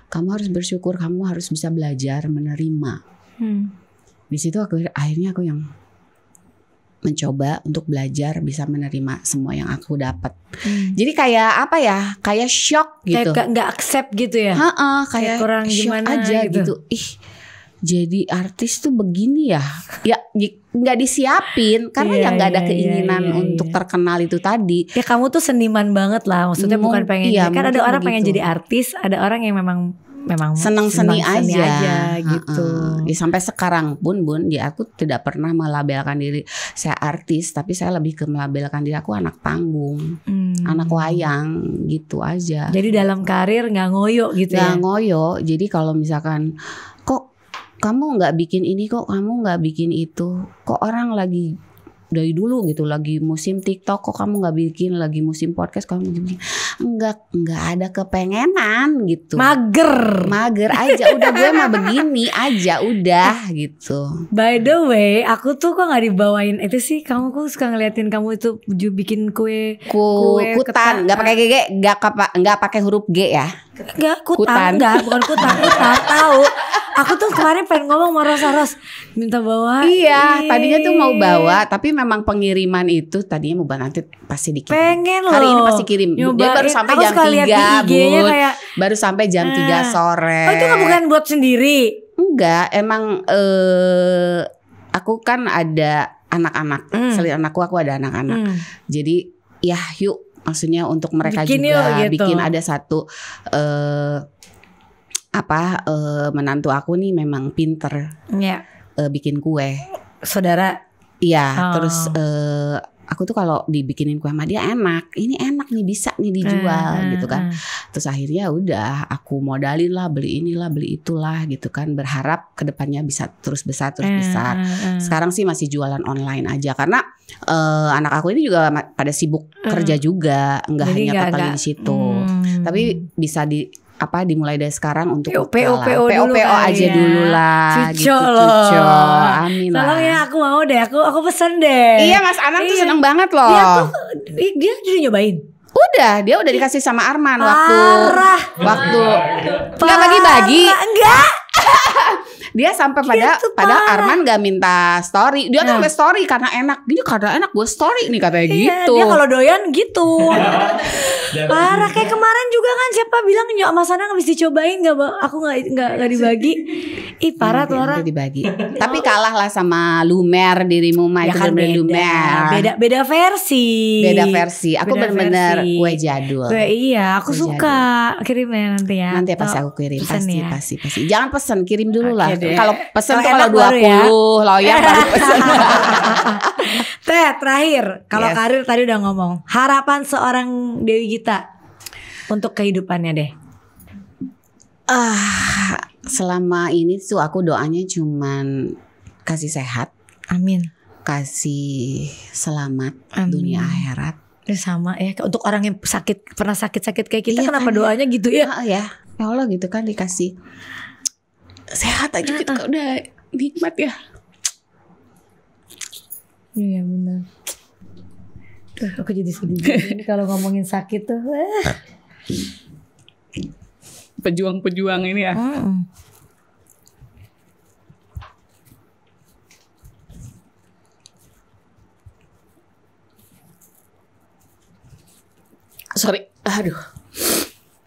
Kamu harus bersyukur. Kamu harus bisa belajar menerima. Di situ akhirnya aku yang mencoba untuk belajar bisa menerima semua yang aku dapat. Jadi kayak apa ya? Kayak shock gitu. Kayak nggak accept gitu ya? Kayak kurang shock gimana aja gitu. Ih, jadi artis tuh begini ya? Ya nggak disiapin karena yang nggak ada keinginan untuk terkenal itu tadi. Ya kamu tuh seniman banget lah. Maksudnya bukan pengen. Kan ada orang pengen jadi artis, ada orang yang memang memang senang seni aja gitu. Ya, sampai sekarang pun Bun, ya aku tidak pernah melabelkan diri saya artis, tapi saya lebih ke melabelkan diri aku anak panggung, anak wayang gitu aja. Jadi dalam karir nggak ngoyo gitu ya? Nggak ngoyo. Jadi kalau misalkan kok kamu nggak bikin ini, kok kamu nggak bikin itu, kok orang lagi dari dulu gitu lagi musim TikTok kok kamu nggak bikin, lagi musim podcast kamu bikin, nggak ada kepengenan gitu, mager aja udah gue mah begini aja udah gitu. By the way, aku tuh kok nggak dibawain itu sih, kamu kok suka ngeliatin kamu itu bikin kue kutan, nggak pakai GG, nggak pakai huruf G ya? Nggak kutan, bukan kutan tahu. Aku tuh kemarin pengen ngomong sama Ros minta bawa. Iya, tadinya tuh mau bawa, tapi memang pengiriman itu tadinya mau nanti pasti dikirim. Pengen loh. Hari ini pasti kirim. Dia baru sampai jam 3, Bun. Baru sampai jam 3 sore. Oh, itu bukan buat sendiri? Enggak, emang aku kan ada anak-anak. Selain anakku ada anak-anak. Jadi ya yuk, maksudnya untuk mereka bikin juga gitu. Bikin ada satu menantu aku nih memang pinter bikin kue. Saudara? Iya. Terus aku tuh kalau dibikinin kue sama dia enak. Ini enak nih, bisa nih dijual gitu kan. Terus akhirnya udah aku modalin lah, beli inilah beli itulah gitu kan. Berharap kedepannya bisa terus besar. Sekarang sih masih jualan online aja karena anak aku ini juga pada sibuk kerja juga, nggak hanya total di situ. Tapi bisa dimulai dari sekarang untuk PO aja dulu lah Cuco gitu. Cuco. Amin lah. Tolong ya, aku mau deh, aku pesen deh. Iya, Mas Anang tuh seneng banget loh. Dia udah nyobain. Dia udah dikasih sama Arman waktu nggak bagi-bagi. Enggak. Dia sampai pada Arman gak minta story. Dia tuh story karena enak. Gini karena enak gue story nih katanya gitu. Dia kalau doyan gitu. Parah, kayak kemarin juga kan siapa bilang nyok Mas Anang habis dicobain aku nggak dibagi. Ih parah tuh orang. Dibagi. Tapi kalah lah sama Lumer dirimu mah itu kan Lumer. Beda versi. Aku bener-bener kue jadul. Aku suka. Kirimnya nanti ya. Nanti pasti aku kirim pasti. Jangan pesen, kirim dulu lah. Kalau pesen tuh kalau 20 loyang baru pesen. Teh terakhir, kalau karir tadi udah ngomong. Harapan seorang Dewi Gita untuk kehidupannya deh. Selama ini tuh aku doanya cuman kasih sehat. Amin. Kasih selamat. Amin. Dunia akhirat. Sama ya, untuk orang yang pernah sakit kayak kita, kenapa doanya gitu ya? Ya Allah gitu kan, dikasih sehat aja gitu kan udah nikmat ya. Iya benar. Aku jadi sedih kalau ngomongin sakit tuh. Pejuang-pejuang ini ya. Sorry, aduh.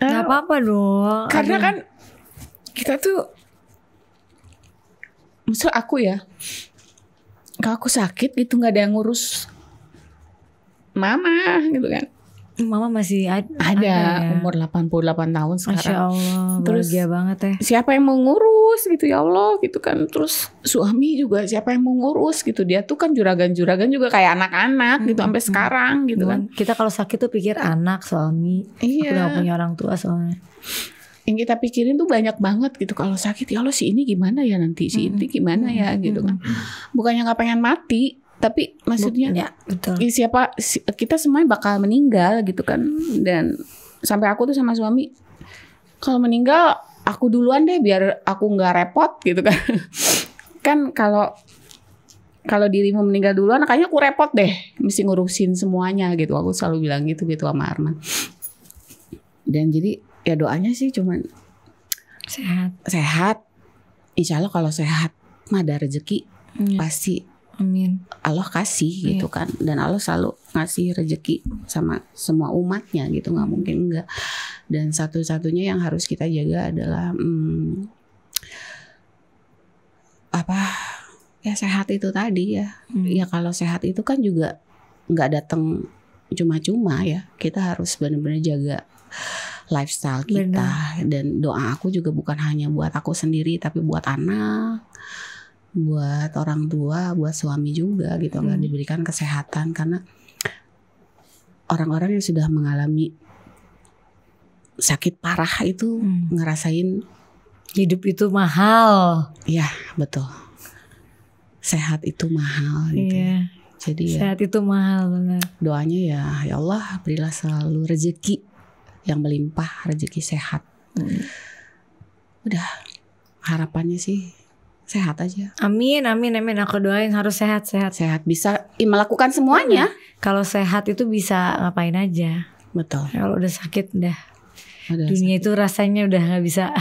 Gak apa-apa dong. Karena kan kita tuh, maksud aku ya, kalau aku sakit gitu nggak ada yang ngurus mama gitu kan. Mama masih ada ya? Umur 88 tahun sekarang. Masya Allah, terus bahagia banget ya. Siapa yang mau ngurus gitu ya Allah gitu kan. Terus suami juga siapa yang mau ngurus gitu. Dia tuh kan juragan-juragan juga kayak anak-anak gitu sampai sekarang gitu kan. Kita kalau sakit tuh pikir anak, suami. Aku gak punya orang tua soalnya. Yang kita pikirin tuh banyak banget gitu. Kalau sakit ya Allah si ini gimana ya nanti, si ini gimana ya gitu kan. Bukannya gak pengen mati, tapi maksudnya betul. Kita semuanya bakal meninggal gitu kan. Dan sampai aku tuh sama suami, kalau meninggal aku duluan deh biar aku gak repot gitu kan. Kan kalau dirimu meninggal duluan kayaknya aku repot deh, mesti ngurusin semuanya gitu. Aku selalu bilang gitu sama Arman. Dan jadi ya doanya sih cuman sehat. Insya Allah kalau sehat mah ada rezeki pasti. Amin. Allah kasih gitu kan. Dan Allah selalu ngasih rezeki sama semua umatnya gitu, nggak mungkin enggak. Dan satu-satunya yang harus kita jaga adalah ya sehat itu tadi ya. Ya kalau sehat itu kan juga nggak datang cuma-cuma ya. Kita harus benar-benar jaga lifestyle kita. Dan doa aku juga bukan hanya buat aku sendiri, tapi buat anak, buat orang tua, buat suami juga gitu. Agar diberikan kesehatan, karena orang-orang yang sudah mengalami sakit parah itu ngerasain hidup itu mahal. Ya betul, sehat itu mahal gitu. Jadi sehat itu mahal benar. Doanya ya Allah berilah selalu rezeki yang melimpah, rezeki sehat. Udah, harapannya sih sehat aja. Amin. Aku doain harus sehat. Sehat bisa melakukan semuanya. Kalau sehat itu bisa ngapain aja. Betul. Kalau udah sakit dunia sakit. Itu rasanya udah nggak bisa.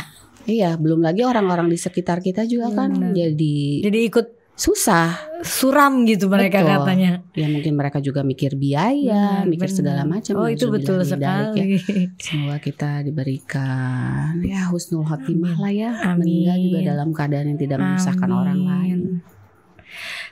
Iya, belum lagi orang-orang di sekitar kita juga kan jadi ikut susah, suram gitu mereka. Betul. Katanya. Ya mungkin mereka juga mikir biaya, mikir segala macam. Oh itu betul sekali. Ya. Semoga kita diberikan ya husnul khotimah lah ya. Amin. Meninggal juga dalam keadaan yang tidak menyusahkan orang lain.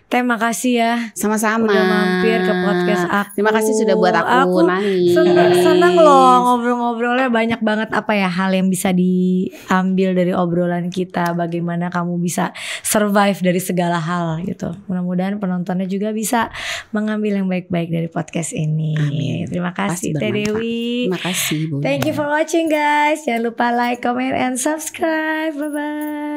Terima kasih ya. Sama-sama. Udah mampir ke podcast aku. Terima kasih sudah buat aku nangis. Senang loh ngobrol-ngobrolnya, banyak banget hal yang bisa diambil dari obrolan kita. Bagaimana kamu bisa survive dari segala hal gitu. Mudah-mudahan penontonnya juga bisa mengambil yang baik-baik dari podcast ini. Amin. Terima kasih Teh Dewi. Terima kasih Bu. Thank you for watching guys. Jangan lupa like, comment, and subscribe. Bye-bye.